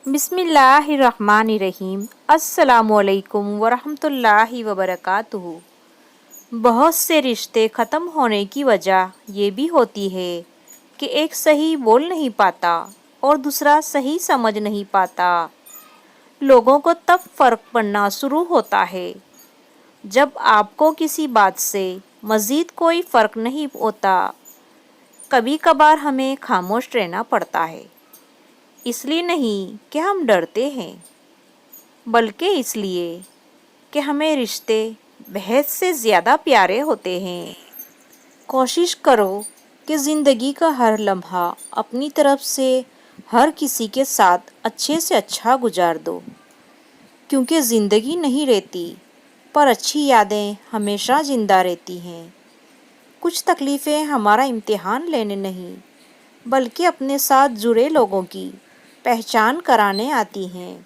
بسم اللہ الرحمن الرحیم۔ السلام علیکم ورحمۃ اللہ وبرکاتہ۔ بہت سے رشتے ختم ہونے کی وجہ یہ بھی ہوتی ہے کہ ایک صحیح بول نہیں پاتا اور دوسرا صحیح سمجھ نہیں پاتا۔ لوگوں کو تب فرق پڑنا شروع ہوتا ہے جب آپ کو کسی بات سے مزید کوئی فرق نہیں ہوتا۔ کبھی کبھار ہمیں خاموش رہنا پڑتا ہے، اس لیے نہیں کہ ہم ڈرتے ہیں، بلکہ اس لیے کہ ہمیں رشتے بہت سے زیادہ پیارے ہوتے ہیں۔ کوشش کرو کہ زندگی کا ہر لمحہ اپنی طرف سے ہر کسی کے ساتھ اچھے سے اچھا گزار دو، کیونکہ زندگی نہیں رہتی پر اچھی یادیں ہمیشہ زندہ رہتی ہیں۔ کچھ تکلیفیں ہمارا امتحان لینے نہیں بلکہ اپنے ساتھ جڑے لوگوں کی پہچان کرانے آتی ہیں۔